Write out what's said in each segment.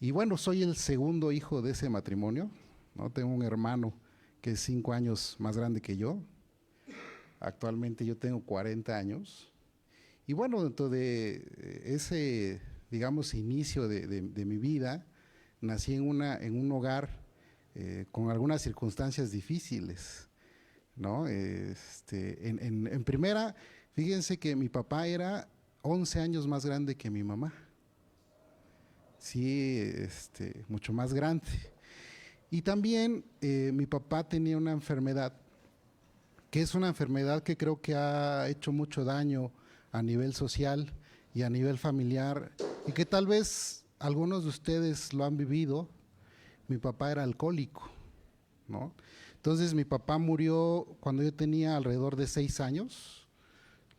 Y bueno, soy el segundo hijo de ese matrimonio, ¿no? Tengo un hermano que es 5 años más grande que yo. Actualmente yo tengo 40 años. Y bueno, dentro de ese, digamos, inicio de mi vida, nací en un hogar con algunas circunstancias difíciles, ¿no? En primera, fíjense que mi papá era 11 años más grande que mi mamá. Sí, mucho más grande. Y también mi papá tenía una enfermedad, que es una enfermedad que creo que ha hecho mucho daño a nivel social y a nivel familiar, y que tal vez algunos de ustedes lo han vivido. Mi papá era alcohólico, ¿no? Entonces mi papá murió cuando yo tenía alrededor de 6 años,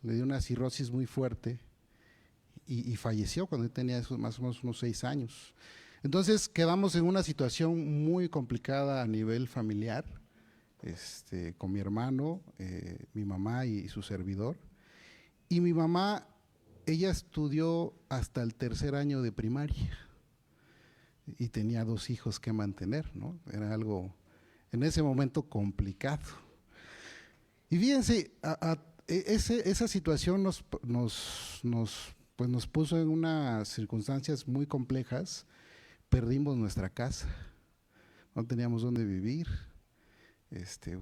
le dio una cirrosis muy fuerte y falleció cuando yo tenía más o menos unos 6 años. Entonces quedamos en una situación muy complicada a nivel familiar, con mi hermano, mi mamá y su servidor. Y mi mamá, ella estudió hasta el tercer año de primaria y tenía 2 hijos que mantener, ¿no? Era algo en ese momento complicado. Y fíjense, esa situación pues nos puso en unas circunstancias muy complejas. Perdimos nuestra casa, no teníamos dónde vivir.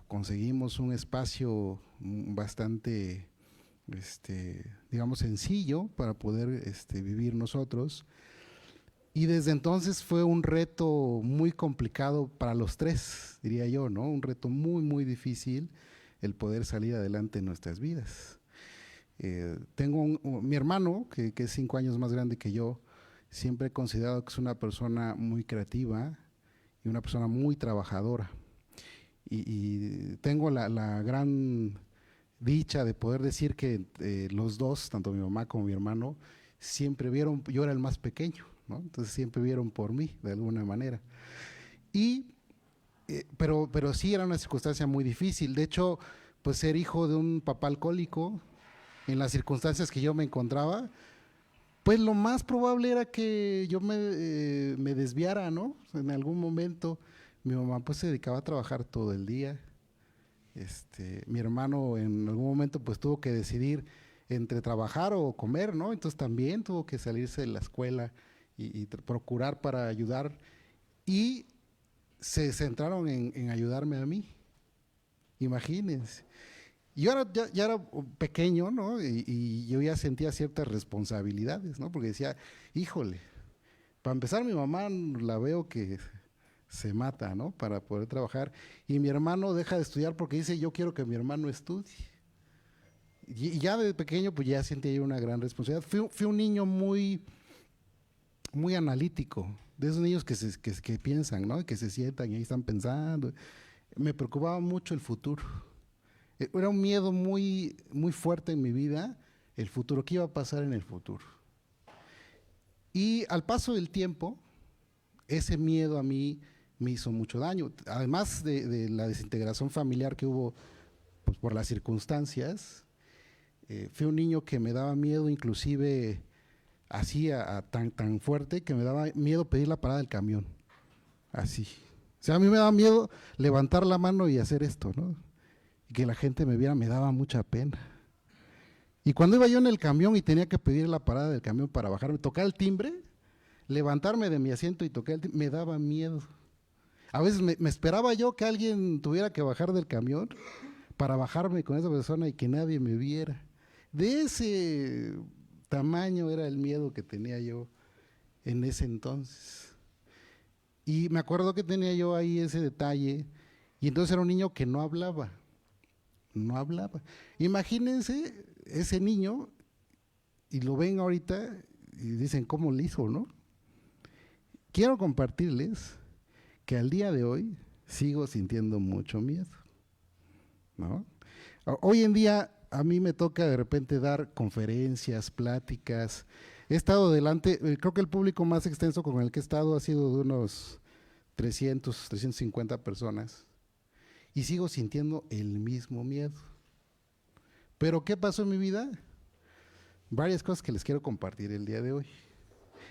Conseguimos un espacio bastante, digamos, sencillo para poder vivir nosotros. Y desde entonces fue un reto muy complicado para los tres, diría yo, ¿no? Un reto muy, muy difícil el poder salir adelante en nuestras vidas. Tengo mi hermano, que es 5 años más grande que yo. Siempre he considerado que es una persona muy creativa y una persona muy trabajadora. Y tengo la gran dicha de poder decir que los dos, tanto mi mamá como mi hermano, siempre vieron, yo era el más pequeño, ¿no? Entonces siempre vieron por mí, de alguna manera. Y, pero sí era una circunstancia muy difícil. De hecho, pues ser hijo de un papá alcohólico, en las circunstancias que yo me encontraba, pues lo más probable era que yo me desviara, ¿no? En algún momento mi mamá pues se dedicaba a trabajar todo el día. Mi hermano en algún momento pues tuvo que decidir entre trabajar o comer, ¿no? Entonces también tuvo que salirse de la escuela y procurar para ayudar, y se centraron en ayudarme a mí, imagínense. Yo ya era pequeño, ¿no? Y yo ya sentía ciertas responsabilidades, ¿no? Porque decía, híjole, para empezar mi mamá la veo que se mata, ¿no? Para poder trabajar. Y mi hermano deja de estudiar porque dice, yo quiero que mi hermano estudie. Y ya de pequeño pues ya sentía yo una gran responsabilidad. Fui un niño muy, muy analítico, de esos niños que piensan, ¿no? Que se sientan y ahí están pensando. Me preocupaba mucho el futuro. Era un miedo muy, muy fuerte en mi vida, el futuro, qué iba a pasar en el futuro. Y al paso del tiempo, ese miedo a mí me hizo mucho daño. Además de la desintegración familiar que hubo pues, por las circunstancias, fui un niño que me daba miedo, inclusive así tan fuerte, que me daba miedo pedir la parada del camión. Así. O sea, a mí me daba miedo levantar la mano y hacer esto, ¿no? Y que la gente me viera, me daba mucha pena. Y cuando iba yo en el camión y tenía que pedir la parada del camión para bajarme, tocar el timbre, levantarme de mi asiento y tocar el timbre, me daba miedo. A veces me esperaba yo que alguien tuviera que bajar del camión para bajarme con esa persona y que nadie me viera. De ese tamaño era el miedo que tenía yo en ese entonces. Y me acuerdo que tenía yo ahí ese detalle, y entonces era un niño que no hablaba, no hablaba. Imagínense ese niño, y lo ven ahorita y dicen, ¿cómo le hizo, no? Quiero compartirles que al día de hoy sigo sintiendo mucho miedo, ¿no? Hoy en día a mí me toca de repente dar conferencias, pláticas. He estado delante, creo que el público más extenso con el que he estado ha sido de unos 350 personas, y sigo sintiendo el mismo miedo. Pero ¿qué pasó en mi vida? Varias cosas que les quiero compartir el día de hoy.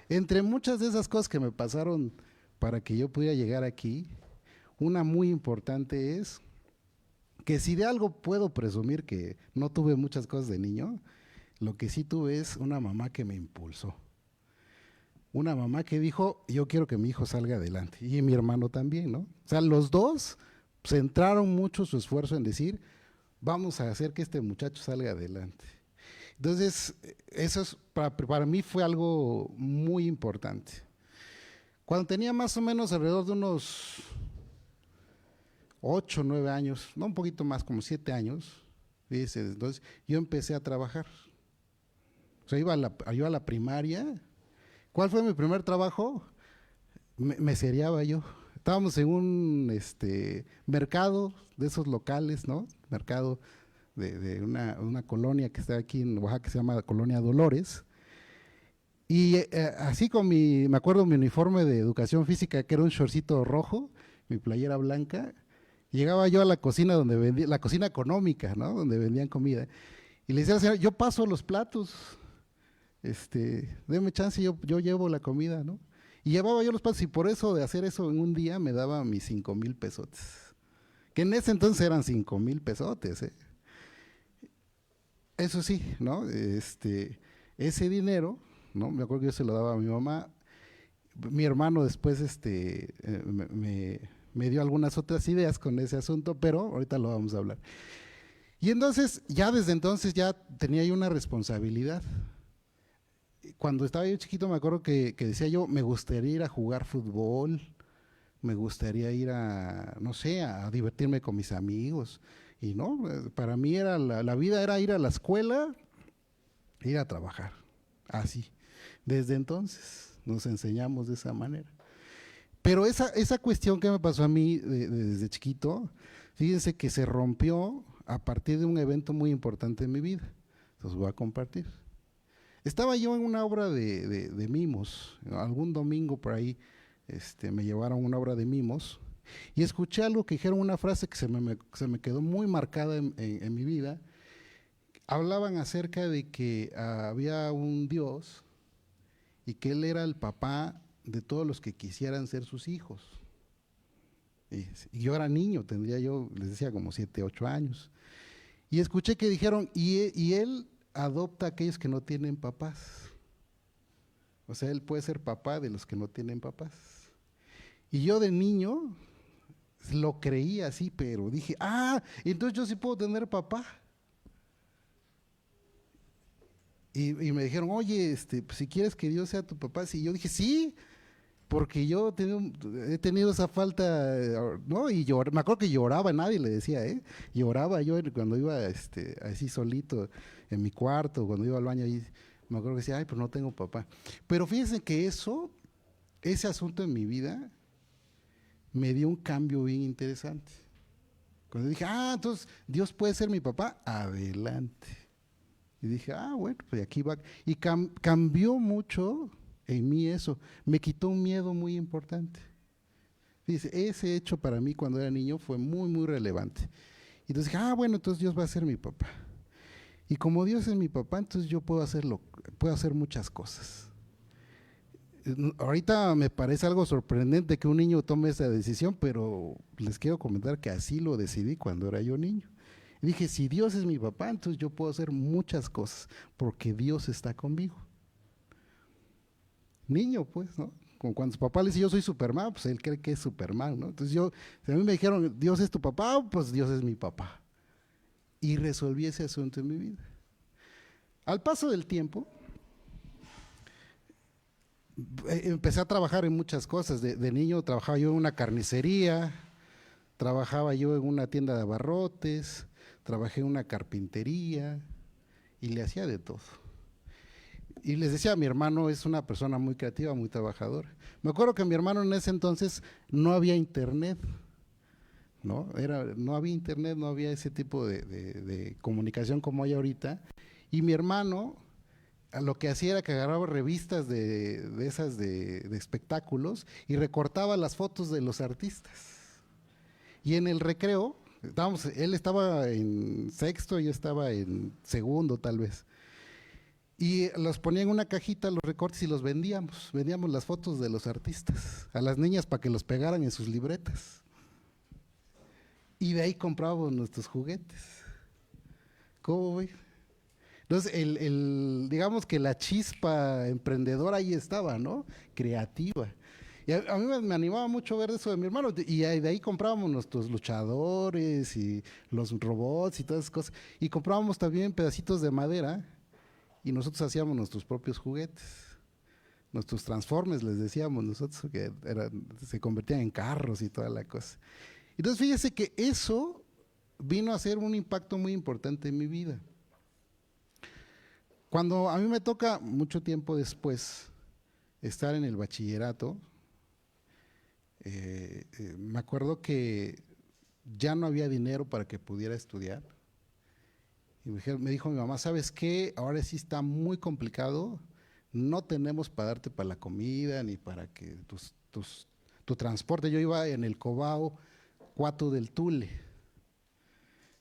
Entre muchas de esas cosas que me pasaron para que yo pudiera llegar aquí, una muy importante es que si de algo puedo presumir que no tuve muchas cosas de niño, lo que sí tuve es una mamá que me impulsó. Una mamá que dijo, yo quiero que mi hijo salga adelante. Y mi hermano también, ¿no? O sea, los dos centraron mucho su esfuerzo en decir, vamos a hacer que este muchacho salga adelante. Entonces, eso es, para mí fue algo muy importante. Cuando tenía más o menos alrededor de unos 8, 9 años, no un poquito más, como 7 años, fíjese, entonces yo empecé a trabajar. O sea, iba a la primaria. ¿Cuál fue mi primer trabajo? Me seriaba yo. Estábamos en un mercado de esos locales, ¿no? Mercado de una colonia que está aquí en Oaxaca que se llama Colonia Dolores. Y así con me acuerdo mi uniforme de educación física, que era un shortcito rojo, mi playera blanca, llegaba yo a la cocina donde vendía, la cocina económica, ¿no? Donde vendían comida. Y le decía al señor, yo paso los platos, deme chance, yo llevo la comida, ¿no? Y llevaba yo los platos y por eso de hacer eso en un día me daba mis 5,000 pesotes. Que en ese entonces eran 5,000 pesotes, ¿eh? Eso sí, ¿no? Ese dinero, ¿no? Me acuerdo que yo se lo daba a mi mamá. Mi hermano después me dio algunas otras ideas con ese asunto, pero ahorita lo vamos a hablar. Y entonces, ya desde entonces ya tenía yo una responsabilidad. Cuando estaba yo chiquito me acuerdo que decía yo, me gustaría ir a jugar fútbol, me gustaría ir a, no sé, a divertirme con mis amigos. Y no, para mí era la vida era ir a la escuela, ir a trabajar, así. Desde entonces nos enseñamos de esa manera. Pero esa cuestión que me pasó a mí desde chiquito, fíjense que se rompió a partir de un evento muy importante en mi vida. Los voy a compartir. Estaba yo en una obra de mimos, algún domingo por ahí me llevaron una obra de mimos y escuché algo que dijeron, una frase que se me quedó muy marcada en mi vida. Hablaban acerca de que había un Dios y que Él era el papá de todos los que quisieran ser sus hijos. Y yo era niño, tendría yo, les decía, como 7, 8 años. Y escuché que dijeron, y Él adopta a aquellos que no tienen papás. O sea, Él puede ser papá de los que no tienen papás. Y yo de niño lo creía así, pero dije, entonces yo sí puedo tener papá. Y me dijeron, oye, pues, si quieres que Dios sea tu papá, sí. Y yo dije, sí, porque yo he tenido esa falta, ¿no? Y me acuerdo que lloraba, nadie le decía, ¿eh? Lloraba yo cuando iba así solito en mi cuarto, cuando iba al baño, y me acuerdo que decía, ay, pues no tengo papá. Pero fíjense que ese asunto en mi vida me dio un cambio bien interesante. Cuando dije, entonces Dios puede ser mi papá, adelante. Y dije, bueno, pues aquí va. Y cambió mucho en mí eso. Me quitó un miedo muy importante. Dice, ese hecho para mí cuando era niño fue muy, muy relevante. Y entonces dije, bueno, entonces Dios va a ser mi papá. Y como Dios es mi papá, entonces yo puedo hacer muchas cosas. Ahorita me parece algo sorprendente que un niño tome esa decisión, pero les quiero comentar que así lo decidí cuando era yo niño. Y dije, si Dios es mi papá, entonces yo puedo hacer muchas cosas, porque Dios está conmigo. Niño, pues, ¿no? Como cuando su papá le dice, yo soy Superman, pues él cree que es Superman, ¿no? Entonces si a mí me dijeron, Dios es tu papá, pues Dios es mi papá. Y resolví ese asunto en mi vida. Al paso del tiempo, empecé a trabajar en muchas cosas. De niño trabajaba yo en una carnicería, trabajaba yo en una tienda de abarrotes, trabajé en una carpintería y le hacía de todo. Y les decía, mi hermano es una persona muy creativa, muy trabajadora. Me acuerdo que mi hermano en ese entonces no había internet, ¿no? No había internet, no había ese tipo de comunicación como hay ahorita. Y mi hermano lo que hacía era que agarraba revistas de esas de espectáculos y recortaba las fotos de los artistas. Y en el recreo, él estaba en sexto, yo estaba en segundo tal vez. Y los ponía en una cajita los recortes y los vendíamos. Vendíamos las fotos de los artistas a las niñas para que los pegaran en sus libretas. Y de ahí comprábamos nuestros juguetes. ¿Cómo ve? Entonces, digamos que la chispa emprendedora ahí estaba, ¿no? Creativa. Y a mí me animaba mucho ver eso de mi hermano. Y de ahí comprábamos nuestros luchadores y los robots y todas esas cosas. Y comprábamos también pedacitos de madera y nosotros hacíamos nuestros propios juguetes. Nuestros transformes, les decíamos nosotros, que se convertían en carros y toda la cosa. Entonces, fíjese que eso vino a ser un impacto muy importante en mi vida. Cuando a mí me toca mucho tiempo después estar en el bachillerato, me acuerdo que ya no había dinero para que pudiera estudiar. Y me dijo mi mamá, ¿sabes qué? Ahora sí está muy complicado, no tenemos para darte para la comida ni para que tu transporte. Yo iba en el Cobao 4 del Tule,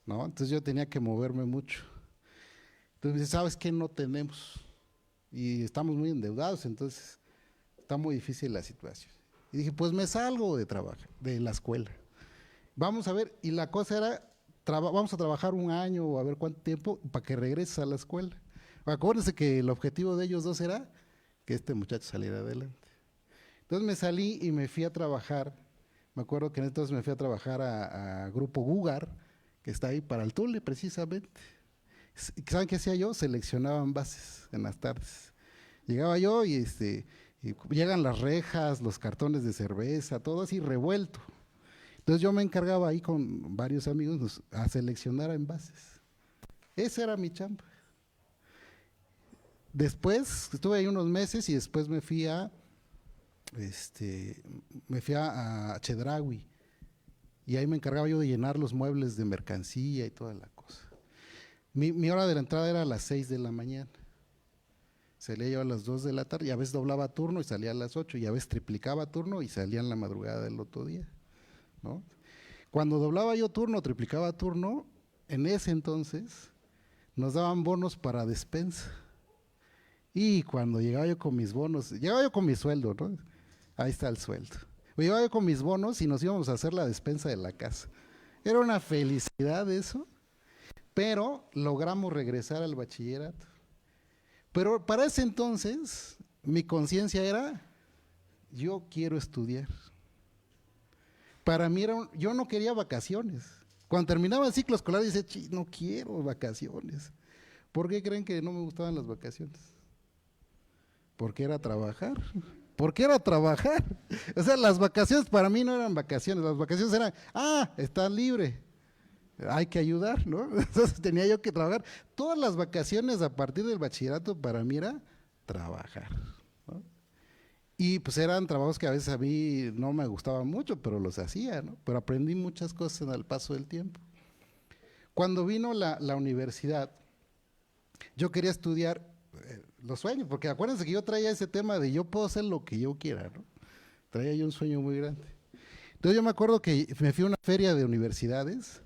¿no? Entonces yo tenía que moverme mucho. Entonces me dice, ¿sabes qué? No tenemos. Y estamos muy endeudados, entonces está muy difícil la situación. Y dije, pues me salgo de trabajar, de la escuela. Vamos a ver, y la cosa era, vamos a trabajar un año o a ver cuánto tiempo para que regreses a la escuela. Acuérdense que el objetivo de ellos dos era que este muchacho saliera adelante. Entonces me salí y me fui a trabajar. Me acuerdo que entonces me fui a trabajar a Grupo Gugar, que está ahí para el Tule precisamente. ¿Saben qué hacía yo? Seleccionaba envases en las tardes. Llegaba yo y llegan las rejas, los cartones de cerveza, todo así revuelto. Entonces yo me encargaba ahí con varios amigos a seleccionar envases. Esa era mi chamba. Después estuve ahí unos meses y después me fui a Chedraui y ahí me encargaba yo de llenar los muebles de mercancía y toda la cosa. Mi hora de la entrada era a las 6 de la mañana. Salía yo a las 2 de la tarde y a veces doblaba turno y salía a las 8 y a veces triplicaba turno y salía en la madrugada del otro día, ¿no? Cuando doblaba yo turno, triplicaba turno, en ese entonces nos daban bonos para despensa. Y cuando llegaba yo con mis bonos, llegaba yo con mi sueldo, ¿no? Ahí está el sueldo. Llegaba yo con mis bonos y nos íbamos a hacer la despensa de la casa. Era una felicidad eso, pero logramos regresar al bachillerato. Pero para ese entonces, mi conciencia era, yo quiero estudiar. Para mí yo no quería vacaciones. Cuando terminaba el ciclo escolar, decía, no quiero vacaciones. ¿Por qué creen que no me gustaban las vacaciones? Porque era trabajar. Porque era trabajar. O sea, las vacaciones para mí no eran vacaciones. Las vacaciones eran, está libre. Hay que ayudar, ¿no? Entonces tenía yo que trabajar. Todas las vacaciones a partir del bachillerato para mí era trabajar, ¿no? Y pues eran trabajos que a veces a mí no me gustaban mucho, pero los hacía, ¿no? Pero aprendí muchas cosas al paso del tiempo. Cuando vino la universidad, yo quería estudiar los sueños, porque acuérdense que yo traía ese tema de yo puedo hacer lo que yo quiera, ¿no? Traía yo un sueño muy grande. Entonces yo me acuerdo que me fui a una feria de universidades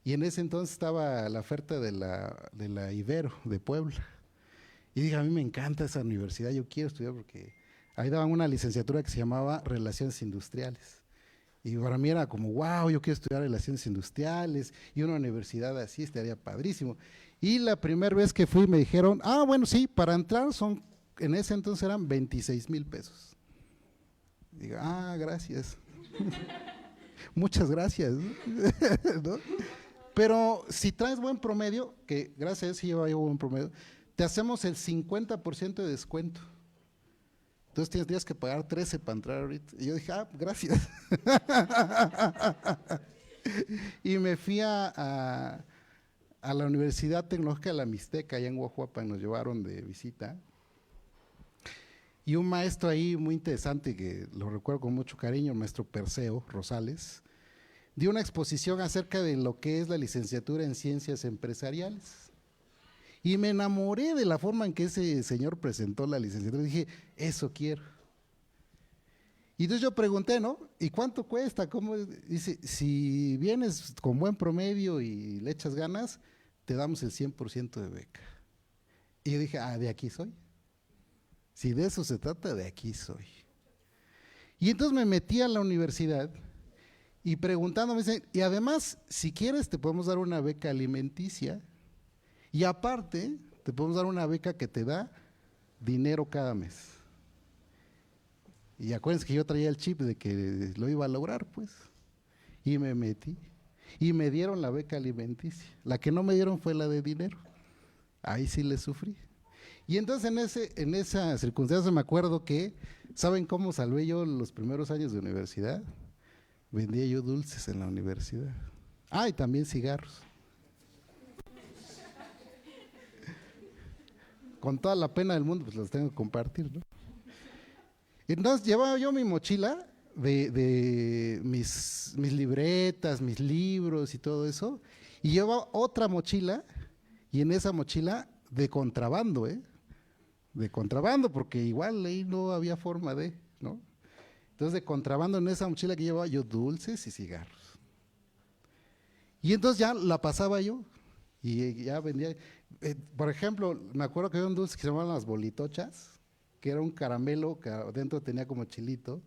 y en ese entonces estaba la oferta de la Ibero de Puebla. Y dije, a mí me encanta esa universidad, yo quiero estudiar porque ahí daban una licenciatura que se llamaba Relaciones Industriales. Y para mí era como, wow, yo quiero estudiar Relaciones Industriales y una universidad así, estaría padrísimo. Y la primera vez que fui me dijeron, bueno, sí, para entrar en ese entonces eran 26,000 pesos. Digo, gracias. Muchas gracias. ¿No? Pero si traes buen promedio, que gracias a Dios sí lleva yo buen promedio, te hacemos el 50% de descuento. Entonces tendrías que pagar 13 para entrar ahorita. Y yo dije, gracias. Y me fui a la Universidad Tecnológica de la Mixteca, allá en Oaxaca, nos llevaron de visita. Y un maestro ahí muy interesante, que lo recuerdo con mucho cariño, el maestro Perseo Rosales, dio una exposición acerca de lo que es la licenciatura en Ciencias Empresariales. Y me enamoré de la forma en que ese señor presentó la licenciatura. Dije, eso quiero. Y entonces yo pregunté, ¿no? ¿Y cuánto cuesta? ¿Cómo? Dice, si vienes con buen promedio y le echas ganas, te damos el 100% de beca. Y yo dije, de aquí soy. Si de eso se trata, de aquí soy. Y entonces me metí a la universidad y preguntándome, y además, si quieres, te podemos dar una beca alimenticia y aparte, te podemos dar una beca que te da dinero cada mes. Y acuérdense que yo traía el chip de que lo iba a lograr, pues. Y me metí. Y me dieron la beca alimenticia. La que no me dieron fue la de dinero. Ahí sí le sufrí. Y entonces en esa circunstancia me acuerdo que, ¿saben cómo salvé yo los primeros años de universidad? Vendía yo dulces en la universidad. Y también cigarros. Con toda la pena del mundo, pues los tengo que compartir, ¿no? Entonces llevaba yo mi mochila de mis libretas, mis libros y todo eso, y llevaba otra mochila, y en esa mochila de contrabando, de contrabando, porque igual ahí no había forma de, ¿no? Entonces de contrabando en esa mochila que llevaba yo dulces y cigarros. Y entonces ya la pasaba yo, y ya vendía, por ejemplo, me acuerdo que había un dulce que se llamaban las bolitochas, que era un caramelo que adentro tenía como chilito,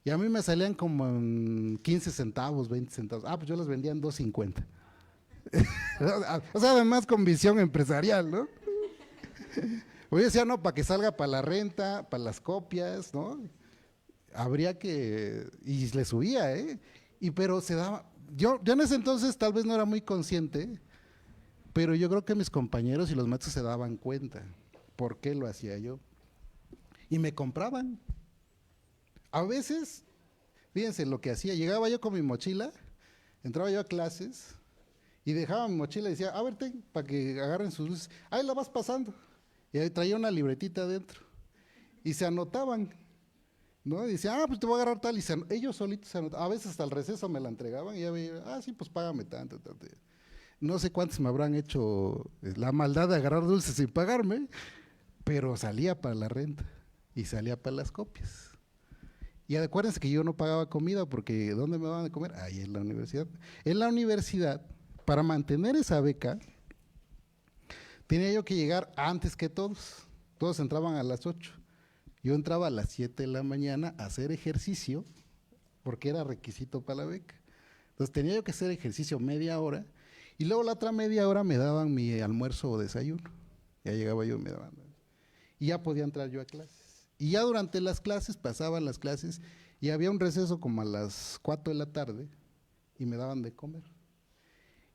y a mí me salían como en 15 centavos, 20 centavos. Pues yo los vendía en 2.50. O sea, además con visión empresarial, ¿no? O yo decía, no, para que salga para la renta, para las copias, ¿no? Habría que, y le subía, pero se daba, yo en ese entonces tal vez no era muy consciente, pero yo creo que mis compañeros y los maestros se daban cuenta por qué lo hacía yo. Y me compraban. A veces, fíjense lo que hacía, llegaba yo con mi mochila, entraba yo a clases y dejaba mi mochila y decía, a ver, para que agarren sus luces, ahí la vas pasando. Y ahí traía una libretita adentro y se anotaban, ¿no? Y decía, pues te voy a agarrar tal, y ellos solitos se anotaban, a veces hasta el receso me la entregaban y ya veía, sí, pues págame tanto, tanto. No sé cuántos me habrán hecho la maldad de agarrar dulces sin pagarme, pero salía para la renta y salía para las copias. Y acuérdense que yo no pagaba comida porque ¿dónde me daban de comer? Ahí en la universidad. En la universidad, para mantener esa beca, tenía yo que llegar antes que todos. Todos entraban a las 8. Yo entraba a las 7 de la mañana a hacer ejercicio porque era requisito para la beca. Entonces tenía yo que hacer ejercicio media hora y luego la otra media hora me daban mi almuerzo o desayuno. Ya llegaba yo y me daban. Y ya podía entrar yo a clases. Y ya durante las clases, pasaban las clases y había un receso como a las 4 de la tarde y me daban de comer.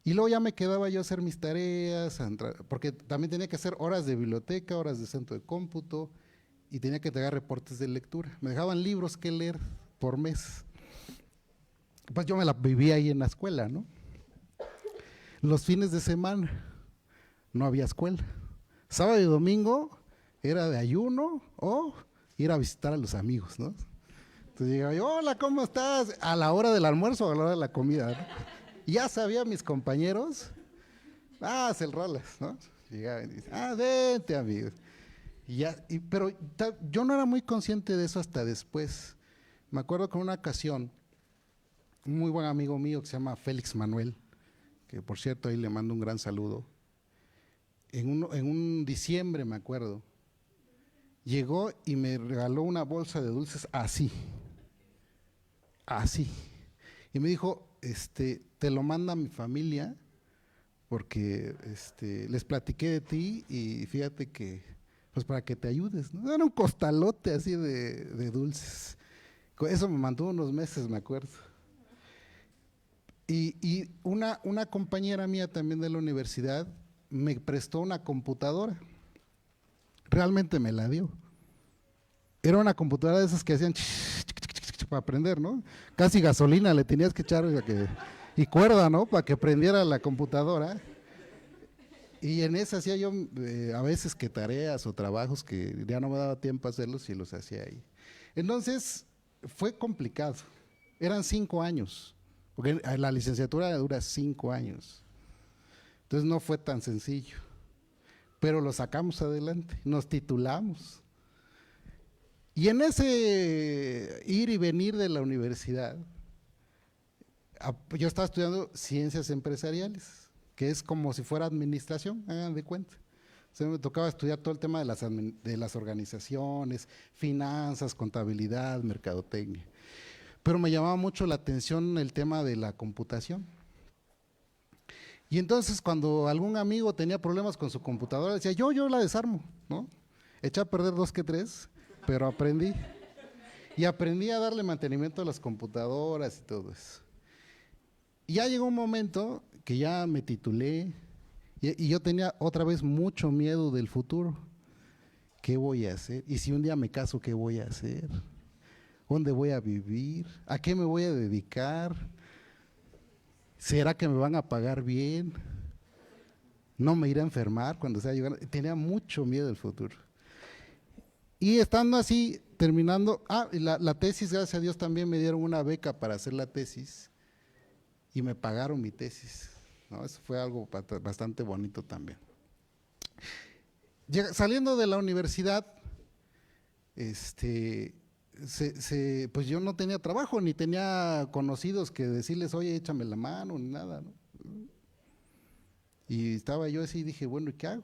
Y luego ya me quedaba yo a hacer mis tareas, porque también tenía que hacer horas de biblioteca, horas de centro de cómputo y tenía que entregar reportes de lectura. Me dejaban libros que leer por mes. Pues yo me la vivía ahí en la escuela, ¿no? Los fines de semana no había escuela. Sábado y domingo era de ayuno o ir a visitar a los amigos, ¿no? Entonces llegaba yo, hola, ¿cómo estás? A la hora del almuerzo o a la hora de la comida, ¿no? Ya sabía mis compañeros, se rolas, ¿no? Llegaban y dicen, vente, amigos. Pero yo no era muy consciente de eso hasta después. Me acuerdo que en una ocasión, un muy buen amigo mío que se llama Félix Manuel, que por cierto ahí le mando un gran saludo, en un diciembre me acuerdo, llegó y me regaló una bolsa de dulces así, y me dijo, te lo manda mi familia porque les platiqué de ti y fíjate que, pues para que te ayudes, ¿no? Era un costalote así de dulces. Eso me mantuvo unos meses, me acuerdo. Y una compañera mía también de la universidad me prestó una computadora. Realmente me la dio. Era una computadora de esas que hacían para prender, ¿no? Casi gasolina le tenías que echar y cuerda, ¿no? Para que prendiera la computadora. Y en esa hacía yo a veces que tareas o trabajos que ya no me daba tiempo a hacerlos y los hacía ahí. Entonces fue complicado. Eran 5 años, porque la licenciatura dura 5 años. Entonces no fue tan sencillo, pero lo sacamos adelante, nos titulamos. Y en ese ir y venir de la universidad, yo estaba estudiando ciencias empresariales, que es como si fuera administración, hagan de cuenta. O sea, me tocaba estudiar todo el tema de las organizaciones, finanzas, contabilidad, mercadotecnia. Pero me llamaba mucho la atención el tema de la computación. Y entonces cuando algún amigo tenía problemas con su computadora, decía, yo la desarmo, ¿no? Eché a perder dos que tres, pero aprendí. Y aprendí a darle mantenimiento a las computadoras y todo eso. Y ya llegó un momento que ya me titulé y yo tenía otra vez mucho miedo del futuro. ¿Qué voy a hacer? Y si un día me caso, ¿qué voy a hacer? ¿Dónde voy a vivir? ¿A qué me voy a dedicar? ¿Será que me van a pagar bien? ¿No me iré a enfermar cuando sea llegar? Tenía mucho miedo del futuro. Y estando así, terminando, la tesis, gracias a Dios, también me dieron una beca para hacer la tesis y me pagaron mi tesis, ¿no? Eso fue algo bastante bonito también. Saliendo de la universidad, pues yo no tenía trabajo, ni tenía conocidos que decirles, oye, échame la mano, ni nada, ¿no? Y estaba yo así y dije, bueno, ¿y qué hago?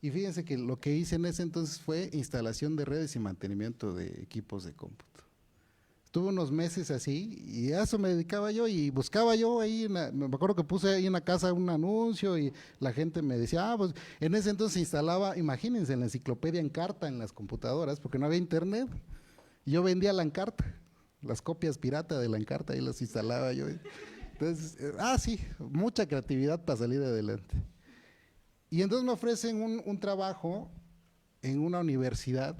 Y fíjense que lo que hice en ese entonces fue instalación de redes y mantenimiento de equipos de cómputo. Estuve unos meses así y a eso me dedicaba yo y buscaba yo ahí, me acuerdo que puse ahí en la casa un anuncio y la gente me decía, pues en ese entonces se instalaba, imagínense, la enciclopedia en carta en las computadoras porque no había internet. Y yo vendía la Encarta, las copias pirata de la Encarta, ahí las instalaba yo. Entonces, sí, mucha creatividad para salir adelante. Y entonces me ofrecen un trabajo en una universidad,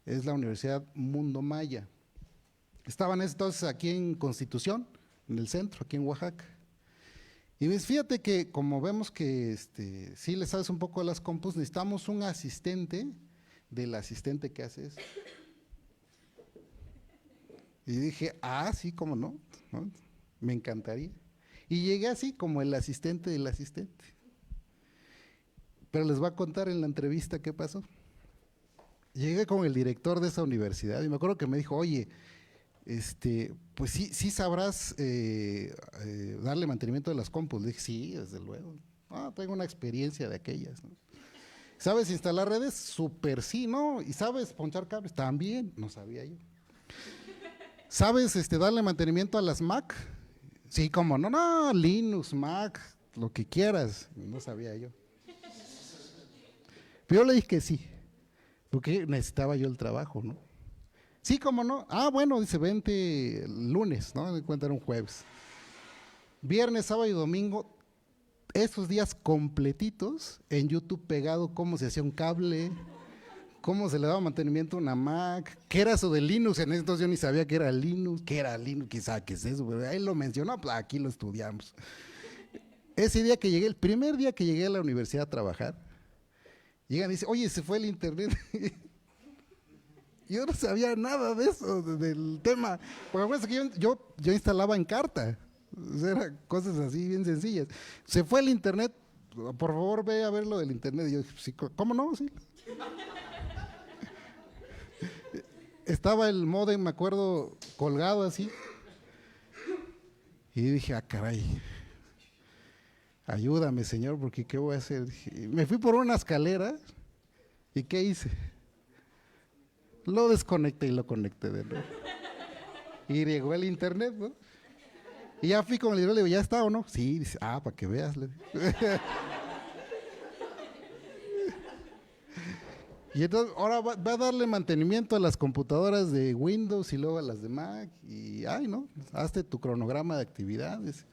es la Universidad Mundo Maya. Estaban entonces aquí en Constitución, en el centro, aquí en Oaxaca. Y fíjate que como vemos que sí le sabes un poco a las compus, necesitamos un asistente del asistente que hace eso. Y dije, sí, cómo no, ¿no? Me encantaría. Y llegué así como el asistente del asistente. Pero les voy a contar en la entrevista qué pasó. Llegué con el director de esa universidad y me acuerdo que me dijo, oye, pues sí sabrás darle mantenimiento de las compus. Le dije, sí, desde luego. Tengo una experiencia de aquellas, ¿no? ¿Sabes instalar redes? Súper sí, ¿no? ¿Y sabes ponchar cables? También, no sabía yo. ¿Sabes darle mantenimiento a las Mac? Sí, como no, Linux, Mac, lo que quieras. No sabía yo. Pero yo le dije que sí, porque necesitaba yo el trabajo, ¿no? Sí, como no. Bueno, dice, vente el lunes, ¿no? Me cuenta, era un jueves. Viernes, sábado y domingo, esos días completitos, en YouTube pegado cómo se hacía un cable, cómo se le daba mantenimiento a una Mac, qué era eso de Linux. En ese entonces yo ni sabía qué era Linux, quizá qué es eso, pero ahí lo mencionó, pues aquí lo estudiamos. Ese día que llegué, el primer día que llegué a la universidad a trabajar, llegan y dicen, oye, se fue el internet. Yo no sabía nada de eso, del tema. Porque acuérdense que yo instalaba en carta. O sea, eran cosas así bien sencillas. Se fue el internet, por favor ve a ver lo del internet. Y yo, sí, ¿cómo no? Sí. Estaba el módem, me acuerdo, colgado así. Y dije, caray, ayúdame, señor, porque ¿qué voy a hacer? Me fui por una escalera y ¿qué hice? Lo desconecté y lo conecté de nuevo. Y llegó el internet, ¿no? Y ya fui con el libro y le digo, ¿ya está o no? Sí, dice, para que veas. Y entonces ahora va a darle mantenimiento a las computadoras de Windows y luego a las de Mac. Y, ¿no? Hazte tu cronograma de actividades.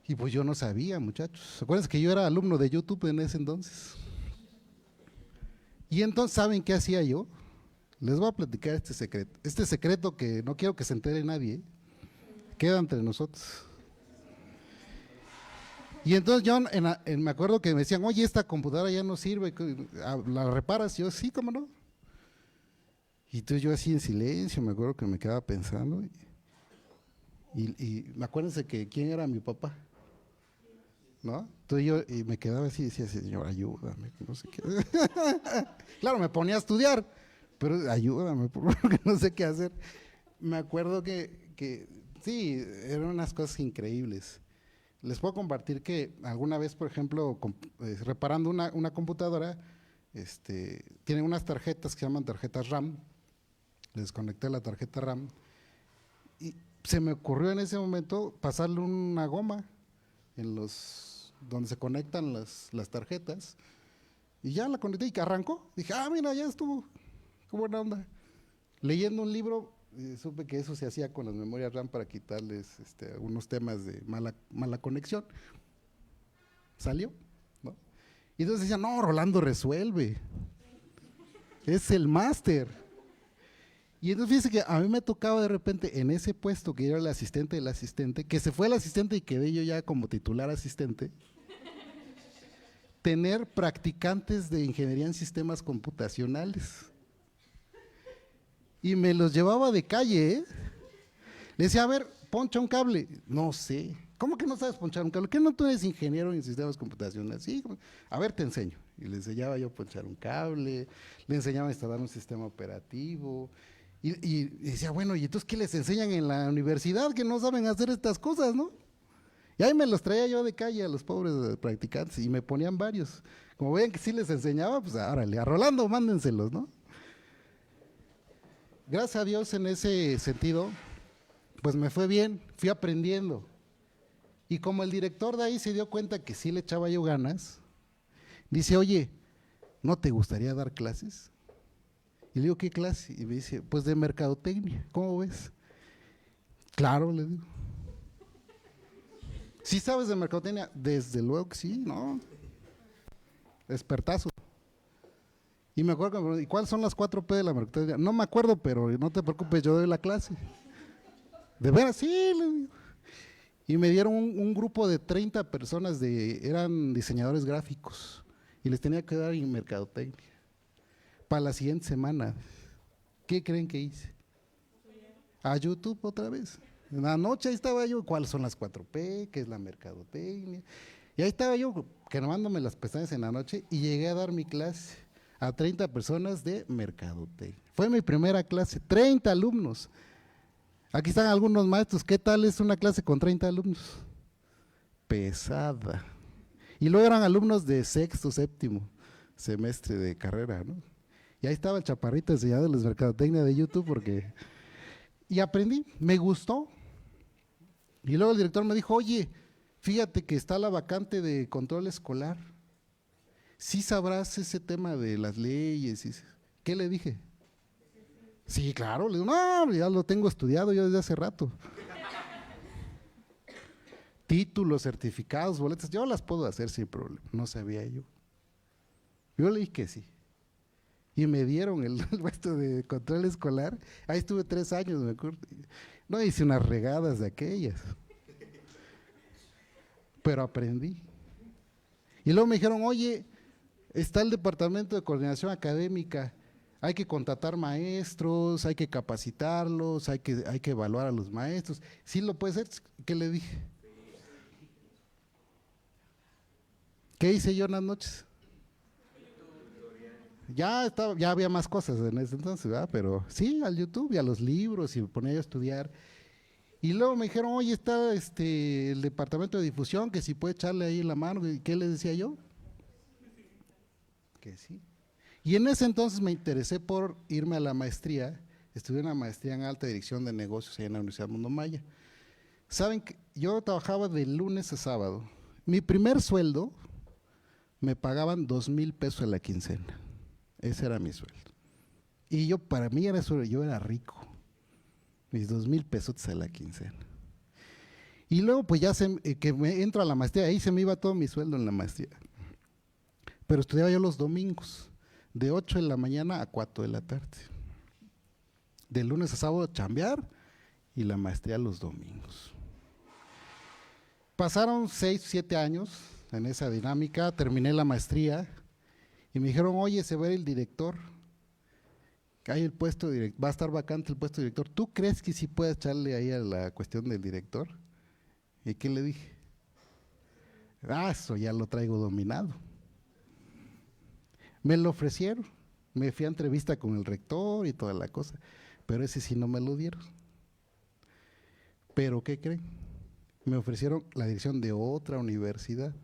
Y pues yo no sabía, muchachos. Acuérdense que yo era alumno de YouTube en ese entonces. Y entonces, ¿saben qué hacía yo? Les voy a platicar este secreto. Este secreto que no quiero que se entere nadie, ¿eh? Queda entre nosotros. Y entonces yo me acuerdo que me decían, oye, esta computadora ya no sirve, ¿la reparas? Y yo, sí, ¿cómo no? Y entonces yo así en silencio, me acuerdo que me quedaba pensando. Y acuérdense que quién era mi papá, ¿no? Entonces yo me quedaba así y decía, señor, ayúdame, no sé qué. Claro, me ponía a estudiar, pero ayúdame, porque no sé qué hacer. Me acuerdo que sí, eran unas cosas increíbles. Les puedo compartir que alguna vez, por ejemplo, reparando una computadora, tienen unas tarjetas que se llaman tarjetas RAM. Les desconecté la tarjeta RAM y se me ocurrió en ese momento pasarle una goma en los donde se conectan las tarjetas y ya la conecté y que arrancó. Dije, mira, ya estuvo, qué buena onda. Leyendo un libro, supe que eso se hacía con las memorias RAM para quitarles algunos temas de mala conexión. Salió, ¿no? Y entonces decían, no, Rolando resuelve, es el máster. Y entonces fíjense que a mí me tocaba de repente en ese puesto que era el asistente del asistente, que se fue el asistente y quedé yo ya como titular asistente, tener practicantes de ingeniería en sistemas computacionales. Y me los llevaba de calle, ¿eh? Le decía, a ver, poncha un cable. No sé. ¿Cómo que no sabes ponchar un cable? ¿Qué no tú eres ingeniero en sistemas computacionales? Sí, a ver, te enseño. Y le enseñaba yo a ponchar un cable, le enseñaba a instalar un sistema operativo. Y decía, bueno, ¿y entonces qué les enseñan en la universidad que no saben hacer estas cosas, no? Y ahí me los traía yo de calle a los pobres practicantes y me ponían varios. Como veían que sí les enseñaba, pues órale, a Rolando mándenselos, ¿no? Gracias a Dios en ese sentido, pues me fue bien, fui aprendiendo. Y como el director de ahí se dio cuenta que sí le echaba yo ganas, dice, oye, ¿no te gustaría dar clases? Y le digo, ¿qué clase? Y me dice, pues de mercadotecnia, ¿cómo ves? Claro, le digo. ¿Sí sabes de mercadotecnia? Desde luego que sí, ¿no? Expertazo. Y me acuerdo que me preguntó, ¿y cuáles son las 4P de la mercadotecnia? No me acuerdo, pero no te preocupes, yo doy la clase. ¿De veras? Sí, le digo. Y me dieron un grupo de 30 personas, eran diseñadores gráficos, y les tenía que dar en mercadotecnia. Para la siguiente semana, ¿qué creen que hice? A YouTube otra vez. En la noche ahí estaba yo, ¿cuáles son las 4P? ¿Qué es la mercadotecnia? Y ahí estaba yo, quemándome las pestañas en la noche, y llegué a dar mi clase a 30 personas de mercadotecnia. Fue mi primera clase, 30 alumnos. Aquí están algunos maestros, ¿qué tal es una clase con 30 alumnos? Pesada. Y luego eran alumnos de sexto, séptimo semestre de carrera, ¿no? Y ahí estaba el chaparrito enseñándoles mercadotecnia de YouTube y aprendí, me gustó. Y luego el director me dijo, oye, fíjate que está la vacante de control escolar. ¿Sí sabrás ese tema de las leyes? ¿Qué le dije? Sí, claro, le digo, no, ya lo tengo estudiado yo desde hace rato. Títulos, certificados, boletas, yo las puedo hacer sin problema, no sabía yo. Yo le dije que sí. Y me dieron el puesto de control escolar, ahí estuve 3 años, me acuerdo. No hice unas regadas de aquellas, pero aprendí. Y luego me dijeron, oye, está el departamento de coordinación académica, hay que contratar maestros, hay que capacitarlos, hay que evaluar a los maestros. ¿Sí lo puede hacer? ¿Qué le dije? ¿Qué hice yo en las noches? Ya había más cosas en ese entonces, ¿verdad? Pero sí, al YouTube y a los libros y me ponía yo a estudiar. Y luego me dijeron, oye, está el departamento de difusión, que si puede echarle ahí la mano. ¿Qué les decía yo? Que sí. Y en ese entonces me interesé por irme a la maestría. Estudié una maestría en alta dirección de negocios en la Universidad Mundo Maya. Saben que yo trabajaba de lunes a sábado. Mi primer sueldo me pagaban 2,000 pesos a la quincena. Ese era mi sueldo. Y para mí era eso, yo era rico. Mis 2,000 pesos a la quincena. Y luego pues ya que me entro a la maestría, ahí se me iba todo mi sueldo en la maestría. Pero estudiaba yo los domingos, de 8 de la mañana a 4 de la tarde. De lunes a sábado chambear y la maestría los domingos. Pasaron 6, 7 años en esa dinámica, terminé la maestría y me dijeron, oye, se va a ir el director, hay el puesto va a estar vacante el puesto de director, ¿tú crees que sí puedes echarle ahí a la cuestión del director? ¿Y qué le dije? Eso ya lo traigo dominado. Me lo ofrecieron, me fui a entrevista con el rector y toda la cosa, pero ese sí no me lo dieron. ¿Pero qué creen? me ofrecieron la dirección de otra universidad.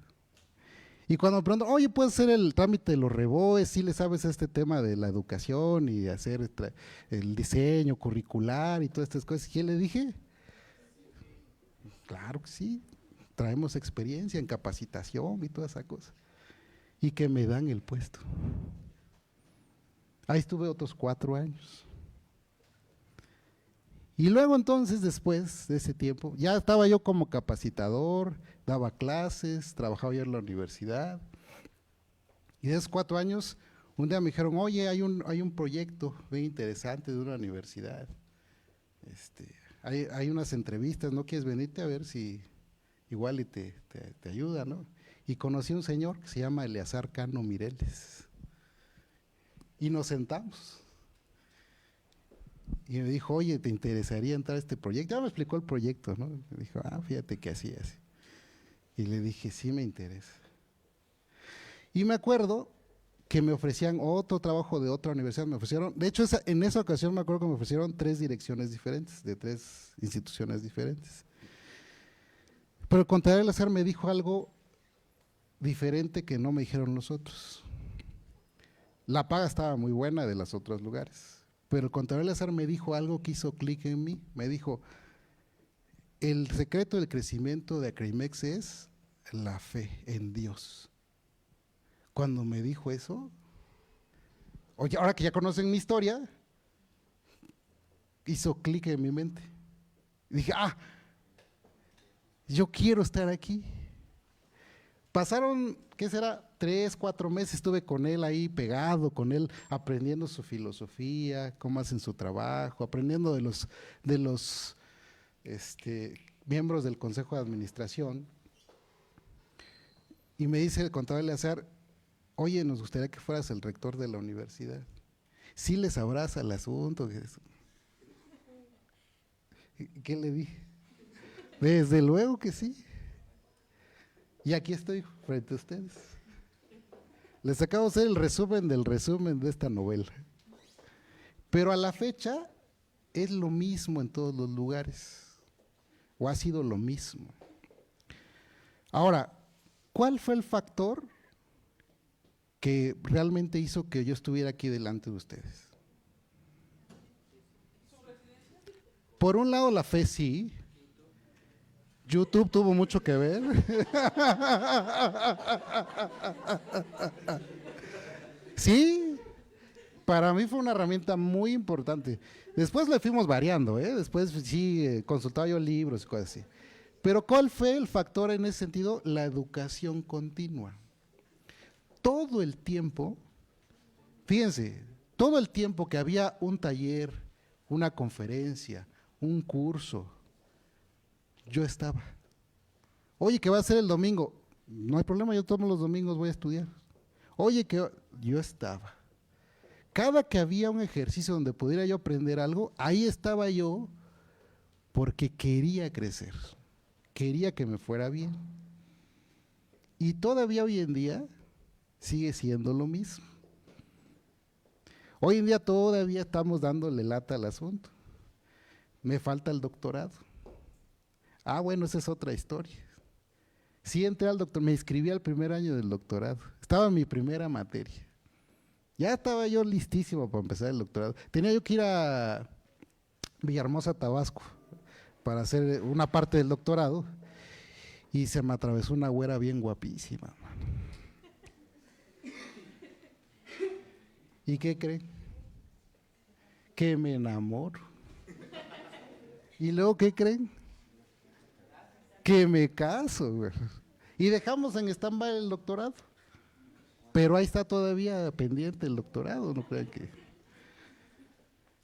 Y cuando me preguntan, oye, ¿puedes hacer el trámite de los reboes? ¿Sí le sabes este tema de la educación y hacer el diseño curricular y todas estas cosas? ¿Y qué le dije? Claro que sí, traemos experiencia en capacitación y toda esa cosa. Y que me dan el puesto. Ahí estuve otros 4 años. Y luego entonces, después de ese tiempo, ya estaba yo como capacitador, daba clases, trabajaba yo en la universidad. Y de esos 4 años, un día me dijeron, oye, hay un proyecto bien interesante de una universidad. Hay unas entrevistas, ¿no quieres venirte a ver si igual y te ayuda, ¿no? Y conocí a un señor que se llama Eleazar Cano Mireles. Y nos sentamos. Y me dijo, oye, ¿te interesaría entrar a este proyecto? Ya me explicó el proyecto, ¿no? Me dijo, fíjate que así, así. Y le dije, sí me interesa. Y me acuerdo que me ofrecían otro trabajo de otra universidad, me ofrecieron, de hecho en esa ocasión me acuerdo que me ofrecieron 3 direcciones diferentes, de 3 instituciones diferentes. Pero el contador Eleazar me dijo algo diferente que no me dijeron los otros. La paga estaba muy buena de los otros lugares, pero el contador Eleazar me dijo algo que hizo clic en mí. Me dijo, el secreto del crecimiento de Acrimex es la fe en Dios. Cuando me dijo eso, oye, ahora que ya conocen mi historia, hizo clic en mi mente. Y dije, yo quiero estar aquí. Pasaron, ¿qué será? 3, 4 meses estuve con él ahí, pegado con él, aprendiendo su filosofía, cómo hacen su trabajo, aprendiendo de los miembros del Consejo de Administración. Y me dice el contador Eleazar, oye, nos gustaría que fueras el rector de la universidad. ¿Sí les sabrás al asunto? ¿Qué le dije? Desde luego que sí. Y aquí estoy frente a ustedes. Les acabo de hacer el resumen del resumen de esta novela. Pero a la fecha es lo mismo en todos los lugares. O ha sido lo mismo. Ahora, ¿cuál fue el factor que realmente hizo que yo estuviera aquí delante de ustedes? Por un lado, la fe sí. YouTube tuvo mucho que ver. Sí, para mí fue una herramienta muy importante. Después le fuimos variando, después sí, consultaba yo libros y cosas así. Pero ¿cuál fue el factor en ese sentido? La educación continua. Todo el tiempo, fíjense, todo el tiempo que había un taller, una conferencia, un curso, yo estaba. Oye, ¿qué va a ser el domingo? No hay problema, yo todos los domingos voy a estudiar. Oye, que yo estaba. Cada que había un ejercicio donde pudiera yo aprender algo, ahí estaba yo porque quería crecer, quería que me fuera bien. Y todavía hoy en día sigue siendo lo mismo. Hoy en día todavía estamos dándole lata al asunto. Me falta el doctorado. Bueno, esa es otra historia. Sí entré al doctorado, me inscribí al primer año del doctorado. Estaba en mi primera materia. Ya estaba yo listísimo para empezar el doctorado. Tenía yo que ir a Villahermosa, Tabasco, para hacer una parte del doctorado. Y se me atravesó una güera bien guapísima, mano. ¿Y qué creen? Que me enamoro. ¿Y luego qué creen? Que me caso, güey. Y dejamos en stand-by el doctorado. Pero ahí está todavía pendiente el doctorado, no crean que.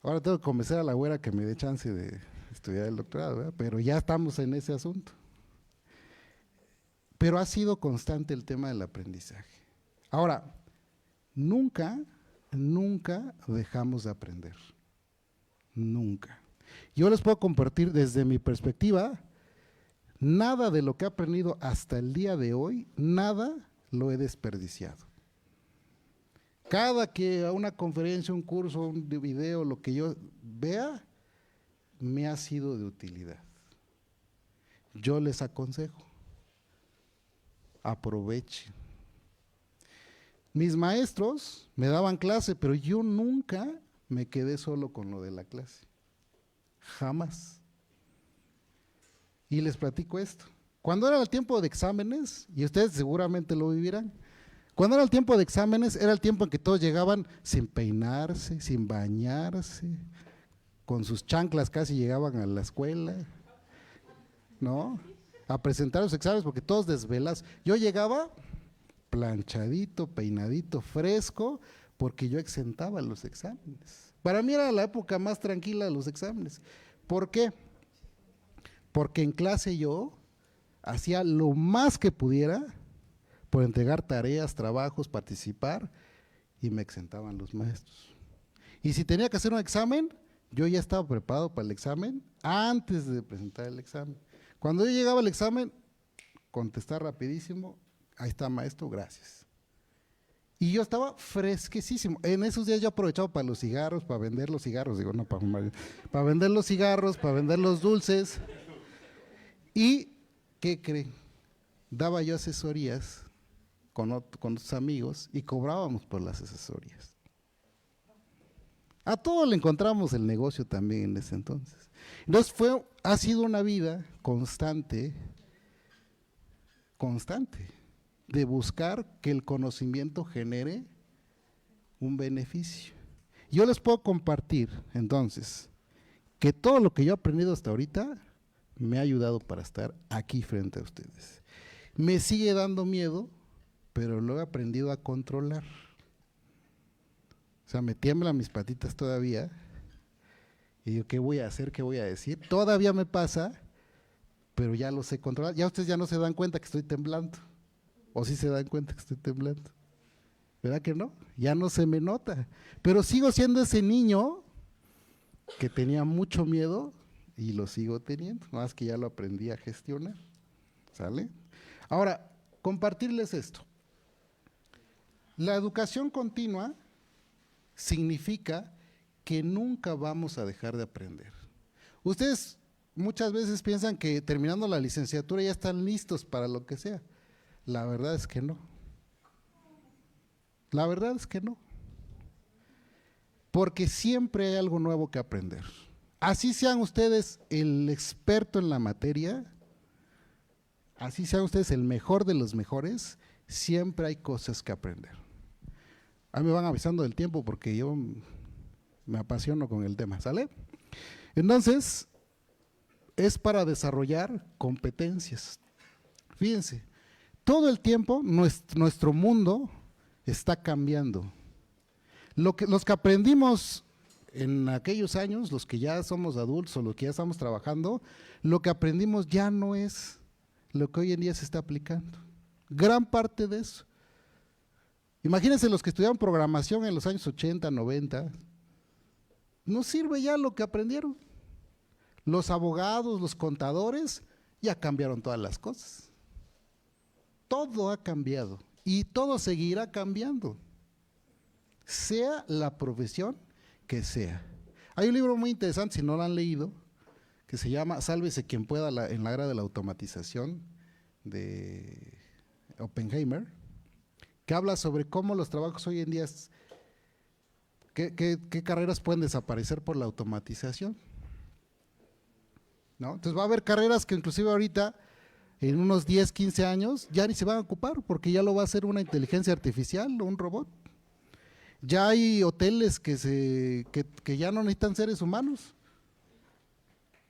Ahora tengo que convencer a la güera que me dé chance de estudiar el doctorado, ¿verdad? Pero ya estamos en ese asunto. Pero ha sido constante el tema del aprendizaje. Ahora, nunca dejamos de aprender. Nunca. Yo les puedo compartir desde mi perspectiva, nada de lo que he aprendido hasta el día de hoy, nada lo he desperdiciado. Cada que a una conferencia, un curso, un video, lo que yo vea, me ha sido de utilidad. yo les aconsejo, aprovechen. Mis maestros me daban clase, pero yo nunca me quedé solo con lo de la clase, jamás. Y les platico esto. Cuando era el tiempo de exámenes, y ustedes seguramente lo vivirán, cuando era el tiempo de exámenes, era el tiempo en que todos llegaban sin peinarse, sin bañarse, con sus chanclas casi llegaban a la escuela, ¿no? A presentar los exámenes porque todos desvelados. Yo llegaba planchadito, peinadito, fresco, porque yo exentaba los exámenes. Para mí era la época más tranquila de los exámenes. ¿Por qué? Porque en clase yo hacía lo más que pudiera por entregar tareas, trabajos, participar, y me exentaban los maestros. Y si tenía que hacer un examen, yo ya estaba preparado para el examen antes de presentar el examen. Cuando yo llegaba al examen, contestar rapidísimo, ahí está maestro, gracias. Y yo estaba fresquecísimo. En esos días yo aprovechaba para los cigarros, para vender los cigarros, digo, no, para vender los cigarros, para vender los dulces. ¿Y qué creen? Daba yo asesorías con otros amigos y cobrábamos por las asesorías. A todos le encontramos el negocio también en ese entonces. Entonces ha sido una vida constante, de buscar que el conocimiento genere un beneficio. Yo les puedo compartir entonces que todo lo que yo he aprendido hasta ahorita me ha ayudado para estar aquí frente a ustedes. Me sigue dando miedo, pero lo he aprendido a controlar. O sea, me tiemblan mis patitas todavía. Y digo, ¿qué voy a hacer? ¿Qué voy a decir? Todavía me pasa, pero ya lo sé controlar. Ya ustedes ya no se dan cuenta que estoy temblando. ¿O sí se dan cuenta que estoy temblando? ¿Verdad que no? Ya no se me nota. Pero sigo siendo ese niño que tenía mucho miedo y lo sigo teniendo. Más que ya lo aprendí a gestionar. ¿Sale? Ahora, compartirles esto. La educación continua significa que nunca vamos a dejar de aprender. Ustedes muchas veces piensan que terminando la licenciatura ya están listos para lo que sea. La verdad es que no. La verdad es que no. Porque siempre hay algo nuevo que aprender. Así sean ustedes el experto en la materia, así sean ustedes el mejor de los mejores, siempre hay cosas que aprender. A mí me van avisando del tiempo porque yo me apasiono con el tema, ¿sale? Entonces, es para desarrollar competencias. Fíjense, todo el tiempo nuestro mundo está cambiando. Los que aprendimos en aquellos años, los que ya somos adultos o los que ya estamos trabajando, lo que aprendimos ya no es lo que hoy en día se está aplicando. Gran parte de eso. Imagínense los que estudiaron programación en los años 80, 90, no sirve ya lo que aprendieron. Los abogados, los contadores, ya cambiaron todas las cosas. Todo ha cambiado y todo seguirá cambiando, sea la profesión que sea. Hay un libro muy interesante, si no lo han leído, que se llama Sálvese quien pueda en la era de la automatización, de Oppenheimer, que habla sobre cómo los trabajos hoy en día, qué carreras pueden desaparecer por la automatización, ¿no? Entonces va a haber carreras que inclusive ahorita, en unos 10, 15 años, ya ni se van a ocupar porque ya lo va a hacer una inteligencia artificial o un robot. Ya hay hoteles que ya no necesitan seres humanos.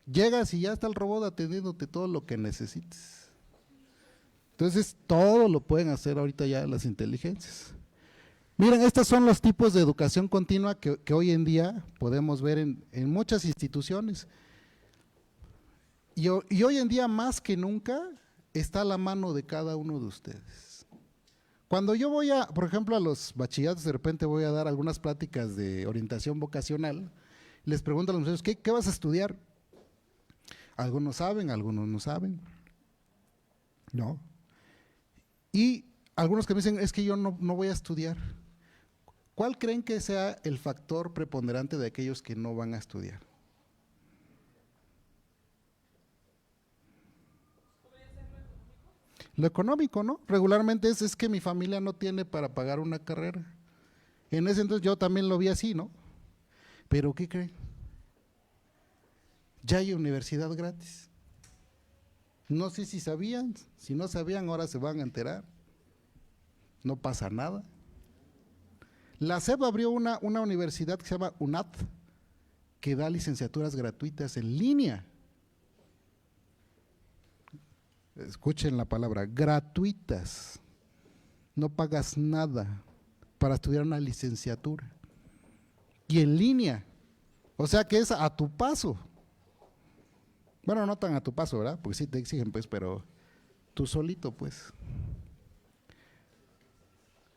Llegas y ya está el robot atendiéndote todo lo que necesites. Entonces, todo lo pueden hacer ahorita ya las inteligencias. Miren, estos son los tipos de educación continua que hoy en día podemos ver en muchas instituciones. Y hoy en día, más que nunca, está a la mano de cada uno de ustedes. Cuando yo voy por ejemplo, a los bachilleratos, de repente voy a dar algunas pláticas de orientación vocacional, les pregunto a los muchachos, ¿qué vas a estudiar? Algunos saben, algunos no saben, ¿no? Y algunos que me dicen, es que yo no voy a estudiar. ¿Cuál creen que sea el factor preponderante de aquellos que no van a estudiar? lo económico, ¿no? Regularmente es que mi familia no tiene para pagar una carrera. En ese entonces yo también lo vi así, ¿no? Pero ¿qué creen? Ya hay universidad gratis. No sé si sabían, si no sabían ahora se van a enterar. No pasa nada. La SEP abrió una universidad que se llama UNAT, que da licenciaturas gratuitas en línea. Escuchen la palabra, gratuitas. No pagas nada para estudiar una licenciatura. Y en línea. O sea que es a tu paso. Bueno, no tan a tu paso, ¿verdad? Porque sí te exigen, pues, pero tú solito, pues.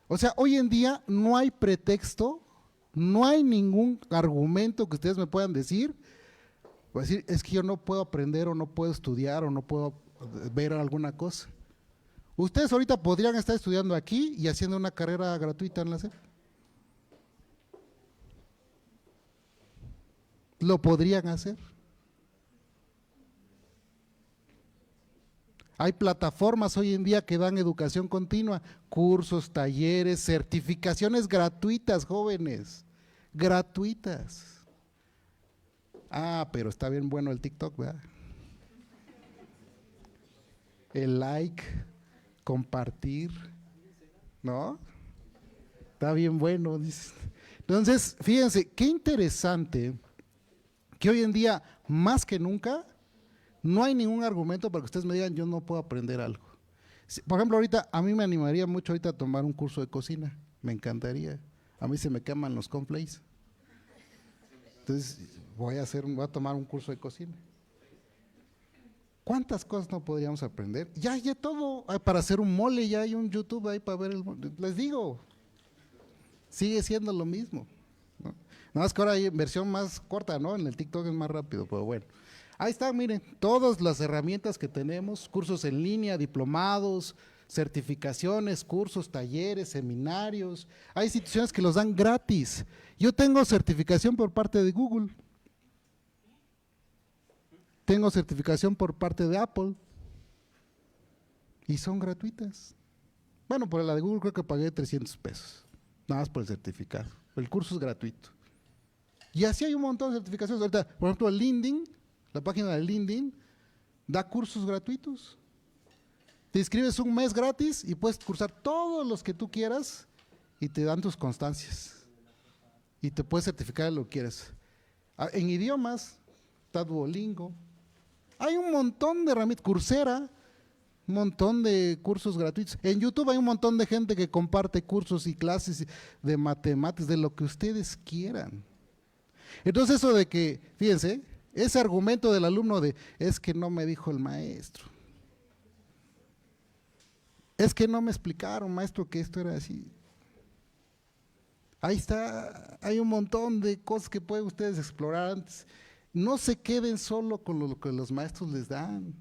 O sea, hoy en día no hay pretexto, no hay ningún argumento que ustedes me puedan decir, o decir, es que yo no puedo aprender o no puedo estudiar o no puedo ver alguna cosa. Ustedes ahorita podrían estar estudiando aquí y haciendo una carrera gratuita en la SEP. Lo podrían hacer. Hay plataformas hoy en día que dan educación continua, cursos, talleres, certificaciones gratuitas, jóvenes, gratuitas. Ah, pero está bien bueno el TikTok, ¿verdad? El like, compartir, ¿no? Está bien bueno, dice. Entonces, fíjense, qué interesante que hoy en día, más que nunca, no hay ningún argumento para que ustedes me digan, yo no puedo aprender algo. Por ejemplo, ahorita, a mí me animaría mucho ahorita a tomar un curso de cocina, me encantaría. A mí se me queman los cornflakes. Entonces, voy a tomar un curso de cocina. ¿Cuántas cosas no podríamos aprender? Ya hay todo, para hacer un mole, ya hay un YouTube ahí para ver el mole. Les digo, sigue siendo lo mismo, ¿no? Nada más que ahora hay versión más corta, ¿no? En el TikTok es más rápido, pero bueno. Ahí está, miren, todas las herramientas que tenemos, cursos en línea, diplomados, certificaciones, cursos, talleres, seminarios. Hay instituciones que los dan gratis. Yo tengo certificación por parte de Google. Tengo certificación por parte de Apple. Y son gratuitas. Bueno, por la de Google creo que pagué 300 pesos. Nada más por el certificado. El curso es gratuito. Y así hay un montón de certificaciones. Ahorita, por ejemplo, el LinkedIn, la página de LinkedIn, da cursos gratuitos. Te inscribes un mes gratis y puedes cursar todos los que tú quieras y te dan tus constancias. Y te puedes certificar en lo que quieras. En idiomas, está Duolingo. Hay un montón de herramientas. Coursera, un montón de cursos gratuitos. En YouTube hay un montón de gente que comparte cursos y clases de matemáticas, de lo que ustedes quieran. Entonces eso de que, fíjense, ese argumento del alumno de, es que no me dijo el maestro. Es que no me explicaron, maestro, que esto era así. Ahí está, hay un montón de cosas que pueden ustedes explorar antes. No se queden solo con lo que los maestros les dan.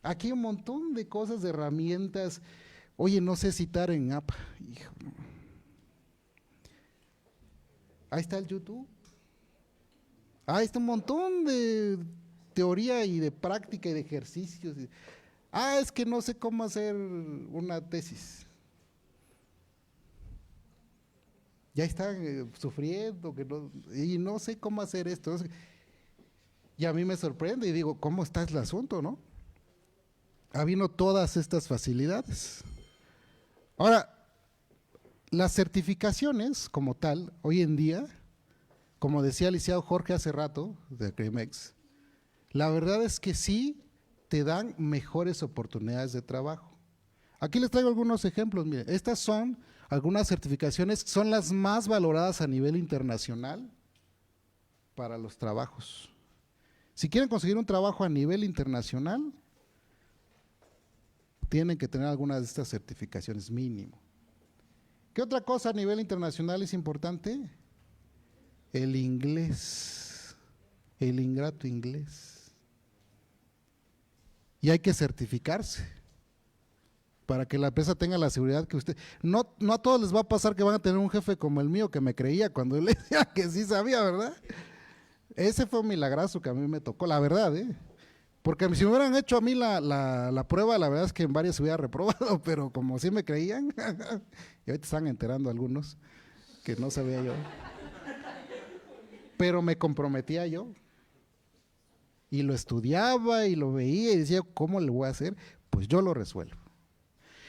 Aquí hay un montón de cosas, de herramientas. Oye, no sé citar en app. Hijo. Ahí está el YouTube. Ahí está un montón de teoría y de práctica y de ejercicios. Es que no sé cómo hacer una tesis. Ya están sufriendo y no sé cómo hacer esto. Y a mí me sorprende y digo, ¿cómo está el asunto, no? Habiendo todas estas facilidades. Ahora, las certificaciones como tal, hoy en día, como decía el licenciado Jorge hace rato, de Crimex, la verdad es que sí te dan mejores oportunidades de trabajo. Aquí les traigo algunos ejemplos. Miren, estas son algunas certificaciones que son las más valoradas a nivel internacional para los trabajos. Si quieren conseguir un trabajo a nivel internacional, tienen que tener algunas de estas certificaciones mínimo. ¿Qué otra cosa a nivel internacional es importante? El inglés, el ingrato inglés. Y hay que certificarse para que la empresa tenga la seguridad que usted… No a todos les va a pasar que van a tener un jefe como el mío que me creía cuando le decía que sí sabía, ¿verdad? Ese fue un milagrazo que a mí me tocó, la verdad, ¿eh? Porque si me hubieran hecho a mí la prueba, la verdad es que en varias hubiera reprobado, pero como sí me creían, y ahorita están enterando algunos que no sabía yo, pero me comprometía yo, y lo estudiaba y lo veía y decía, ¿cómo le voy a hacer? Pues yo lo resuelvo.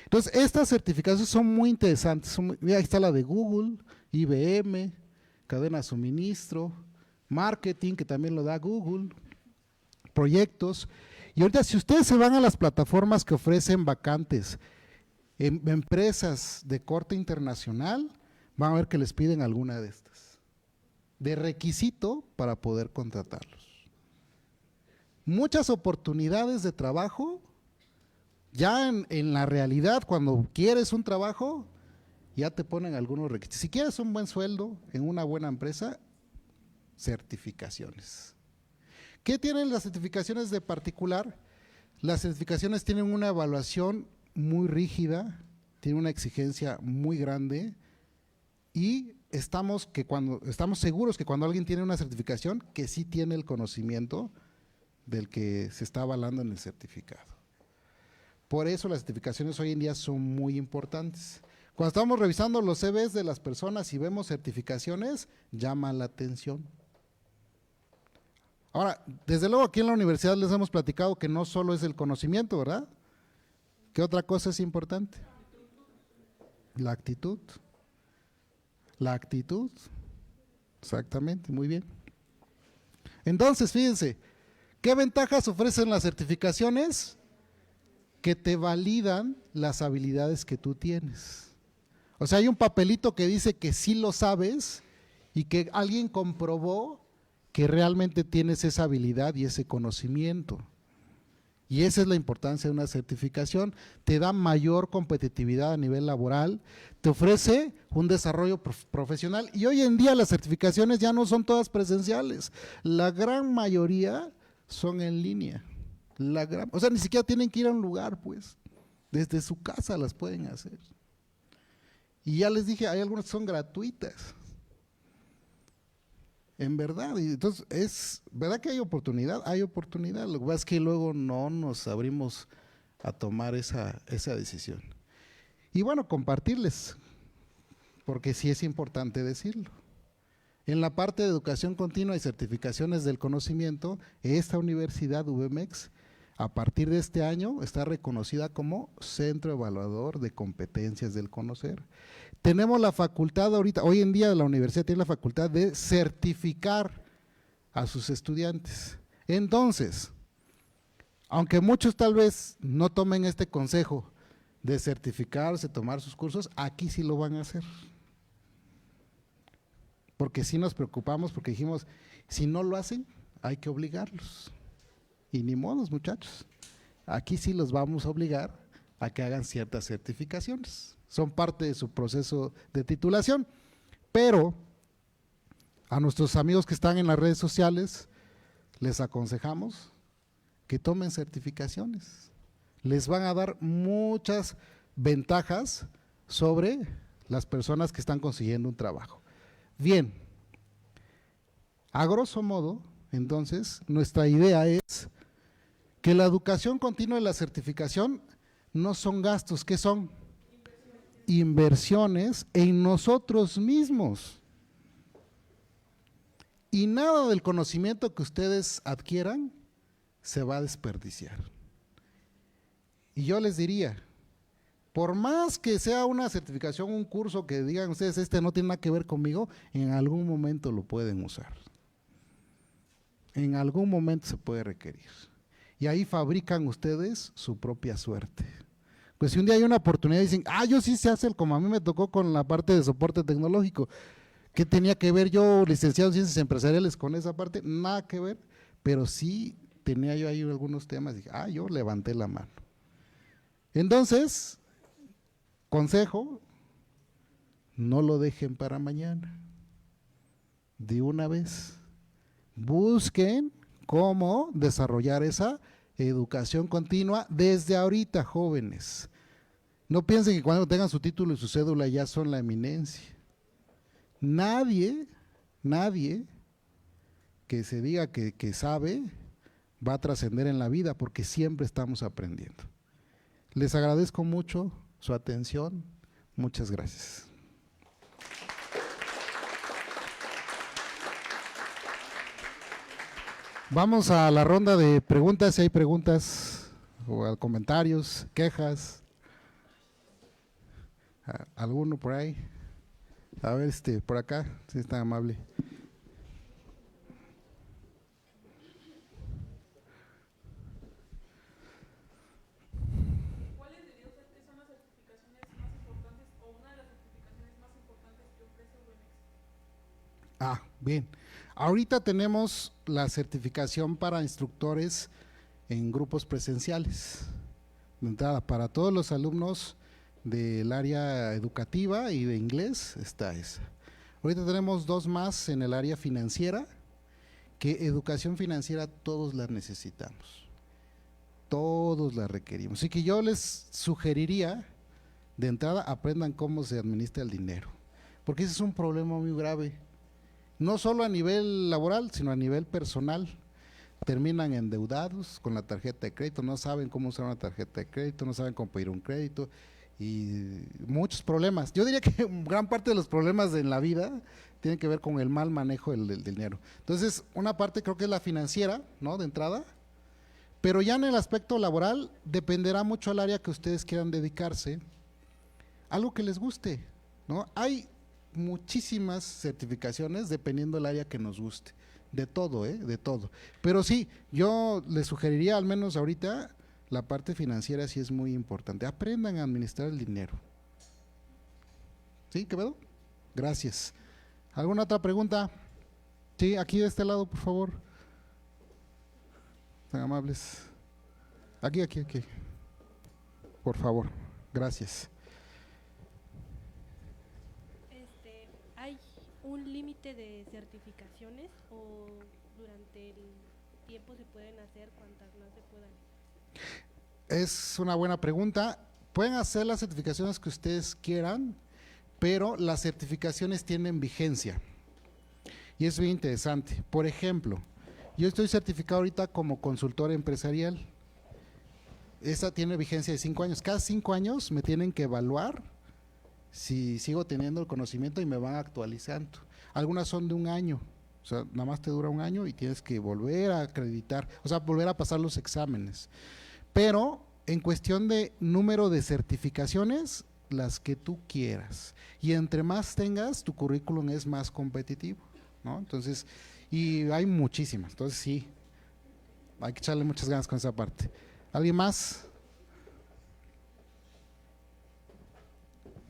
Entonces, estas certificaciones son muy interesantes. Mira, ahí está la de Google, IBM, cadena de suministro, marketing, que también lo da Google, proyectos. Y ahorita, si ustedes se van a las plataformas que ofrecen vacantes en empresas de corte internacional, van a ver que les piden alguna de estas, de requisito para poder contratarlos. Muchas oportunidades de trabajo, ya en la realidad, cuando quieres un trabajo, ya te ponen algunos requisitos. Si quieres un buen sueldo en una buena empresa, certificaciones. ¿Qué tienen las certificaciones de particular? Las certificaciones tienen una evaluación muy rígida, tienen una exigencia muy grande y estamos seguros que cuando alguien tiene una certificación, que sí tiene el conocimiento del que se está avalando en el certificado. Por eso las certificaciones hoy en día son muy importantes. Cuando estamos revisando los CVs de las personas y vemos certificaciones, llama la atención. Ahora, desde luego aquí en la universidad les hemos platicado que no solo es el conocimiento, ¿verdad? ¿Qué otra cosa es importante? La actitud. La actitud. Exactamente, muy bien. Entonces, fíjense, ¿qué ventajas ofrecen las certificaciones? Que te validan las habilidades que tú tienes. O sea, hay un papelito que dice que sí lo sabes y que alguien comprobó que realmente tienes esa habilidad y ese conocimiento. Y esa es la importancia de una certificación. Te da mayor competitividad a nivel laboral, te ofrece un desarrollo profesional y hoy en día las certificaciones ya no son todas presenciales, la gran mayoría son en línea. O sea, ni siquiera tienen que ir a un lugar, pues, desde su casa las pueden hacer. Y ya les dije, hay algunas que son gratuitas. En verdad, y entonces es verdad que hay oportunidad, lo que pasa es que luego no nos abrimos a tomar esa decisión. Y bueno, compartirles, porque sí es importante decirlo. En la parte de educación continua y certificaciones del conocimiento, esta universidad UVMX, a partir de este año, está reconocida como Centro Evaluador de Competencias del Conocer. Tenemos la facultad ahorita, hoy en día la universidad tiene la facultad de certificar a sus estudiantes. Entonces, aunque muchos tal vez no tomen este consejo de certificarse, tomar sus cursos, aquí sí lo van a hacer. Porque sí nos preocupamos, porque dijimos, si no lo hacen, hay que obligarlos. Y ni modos, muchachos. Aquí sí los vamos a obligar a que hagan ciertas certificaciones. Son parte de su proceso de titulación. Pero a nuestros amigos que están en las redes sociales, les aconsejamos que tomen certificaciones. Les van a dar muchas ventajas sobre las personas que están consiguiendo un trabajo. Bien, a grosso modo, entonces, nuestra idea es que la educación continua y la certificación no son gastos, ¿qué son? Inversiones en nosotros mismos. Y nada del conocimiento que ustedes adquieran se va a desperdiciar. Y yo les diría, por más que sea una certificación, un curso que digan ustedes, este no tiene nada que ver conmigo, en algún momento lo pueden usar. En algún momento se puede requerir. Y ahí fabrican ustedes su propia suerte. Pues si un día hay una oportunidad y dicen, yo sí sé hacer, como a mí me tocó con la parte de soporte tecnológico, ¿qué tenía que ver yo, licenciado en ciencias empresariales, con esa parte? Nada que ver, pero sí tenía yo ahí algunos temas, dije, yo levanté la mano. Entonces, consejo, no lo dejen para mañana, de una vez. Busquen cómo desarrollar esa educación continua desde ahorita, jóvenes. No piensen que cuando tengan su título y su cédula ya son la eminencia. Nadie que se diga que sabe, va a trascender en la vida porque siempre estamos aprendiendo. Les agradezco mucho su atención. Muchas gracias. Vamos a la ronda de preguntas, si hay preguntas o comentarios, quejas. ¿Alguno por ahí? A ver, por acá, si es tan amable. ¿Cuáles diría usted que son las certificaciones más importantes o una de las certificaciones más importantes que ofrece WEMEX? Bien. Ahorita tenemos la certificación para instructores en grupos presenciales. De entrada, para todos los alumnos del área educativa y de inglés está esa. Ahorita tenemos 2 más en el área financiera, que educación financiera todos la necesitamos, todos la requerimos. Así que yo les sugeriría, de entrada, aprendan cómo se administra el dinero, porque ese es un problema muy grave, no solo a nivel laboral, sino a nivel personal. Terminan endeudados con la tarjeta de crédito, no saben cómo usar una tarjeta de crédito, no saben cómo pedir un crédito y muchos problemas. Yo diría que gran parte de los problemas en la vida tienen que ver con el mal manejo del dinero. Entonces, una parte creo que es la financiera, ¿no? De entrada, pero ya en el aspecto laboral dependerá mucho al área que ustedes quieran dedicarse, algo que les guste, ¿no? Hay muchísimas certificaciones dependiendo del área que nos guste. De todo, de todo. Pero sí, yo les sugeriría, al menos ahorita, la parte financiera sí es muy importante. Aprendan a administrar el dinero. ¿Sí, Quevedo? Gracias. ¿Alguna otra pregunta? Sí, aquí de este lado, por favor. Tan amables. Aquí. Por favor. Gracias. ¿Hay un límite de certificaciones o durante el tiempo se pueden hacer cuantas más se puedan? Es una buena pregunta. Pueden hacer las certificaciones que ustedes quieran, pero las certificaciones tienen vigencia. Y es bien interesante. Por ejemplo, yo estoy certificado ahorita como consultor empresarial. Esa tiene vigencia de 5 años. Cada 5 años me tienen que evaluar si sigo teniendo el conocimiento y me van actualizando. Algunas son de 1 año, o sea, nada más te dura 1 año y tienes que volver a acreditar, o sea, volver a pasar los exámenes. Pero en cuestión de número de certificaciones, las que tú quieras. Y entre más tengas, tu currículum es más competitivo, ¿no? Entonces, y hay muchísimas, entonces sí, hay que echarle muchas ganas con esa parte. ¿Alguien más?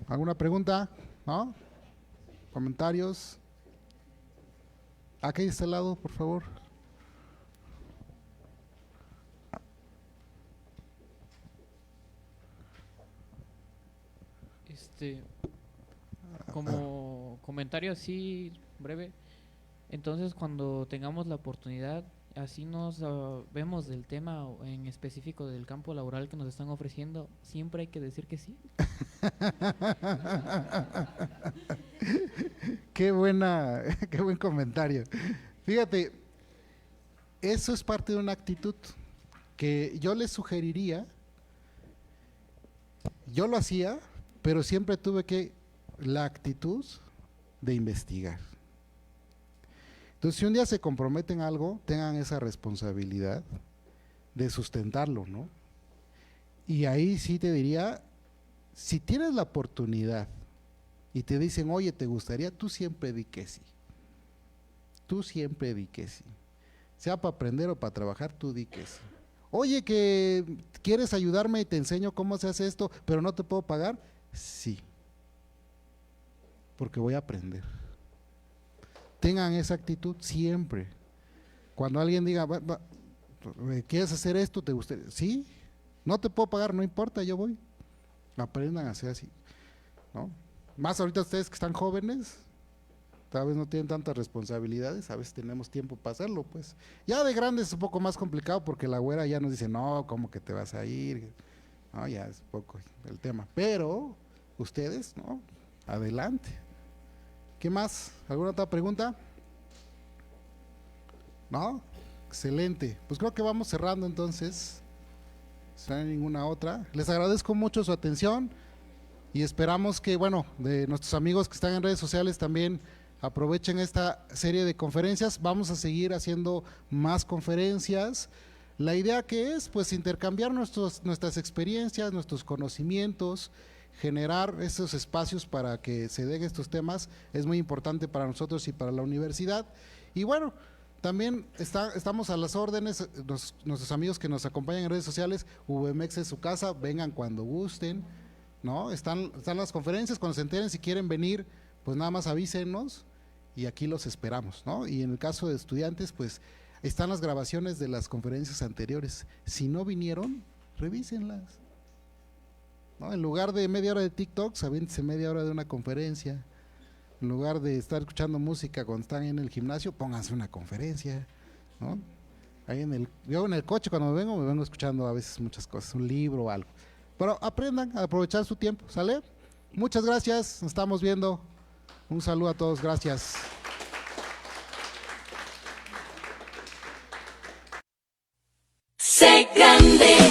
¿Alguna pregunta? ¿No? ¿Comentarios? Aquí de este lado, por favor. Como comentario así breve, entonces cuando tengamos la oportunidad, así nos vemos del tema en específico del campo laboral que nos están ofreciendo, siempre hay que decir que sí. Qué buen comentario. Fíjate, eso es parte de una actitud que yo les sugeriría. Yo lo hacía, pero siempre tuve la actitud de investigar. Entonces, si un día se comprometen a algo, tengan esa responsabilidad de sustentarlo, ¿no? Y ahí sí te diría, si tienes la oportunidad y te dicen, oye, ¿te gustaría? Tú siempre di que sí. Tú siempre di que sí. Sea para aprender o para trabajar, tú di que sí. Oye, que quieres ayudarme y te enseño cómo se hace esto, pero no te puedo pagar. Sí. Porque voy a aprender. Tengan esa actitud siempre. Cuando alguien diga, ¿quieres hacer esto? ¿Te gustaría? Sí. No te puedo pagar, no importa, yo voy. Aprendan a hacer así, ¿no? Más ahorita ustedes que están jóvenes, tal vez no tienen tantas responsabilidades, a veces tenemos tiempo para hacerlo, pues. Ya de grandes es un poco más complicado porque la güera ya nos dice, no, ¿cómo que te vas a ir? No, ya es poco el tema. Pero ustedes, ¿no? Adelante. ¿Qué más? ¿Alguna otra pregunta? ¿No? Excelente. Pues creo que vamos cerrando entonces. Si no hay ninguna otra. Les agradezco mucho su atención y esperamos que, bueno, de nuestros amigos que están en redes sociales también aprovechen esta serie de conferencias. Vamos a seguir haciendo más conferencias. La idea que es, pues, intercambiar nuestras experiencias, nuestros conocimientos, generar esos espacios para que se den estos temas, es muy importante para nosotros y para la universidad. Y bueno, también estamos a las órdenes, nuestros amigos que nos acompañan en redes sociales, VMX es su casa, vengan cuando gusten, ¿no? Están las conferencias, cuando se enteren, si quieren venir, pues nada más avísenos y aquí los esperamos, ¿no? Y en el caso de estudiantes, pues están las grabaciones de las conferencias anteriores. Si no vinieron, revísenlas, ¿no? En lugar de media hora de TikTok, aviéntense media hora de una conferencia. En lugar de estar escuchando música cuando están en el gimnasio, pónganse una conferencia, ¿no? Ahí yo en el coche cuando me vengo escuchando a veces muchas cosas, un libro o algo. Pero aprendan a aprovechar su tiempo, ¿sale? Muchas gracias, nos estamos viendo. Un saludo a todos, gracias. Sé grande.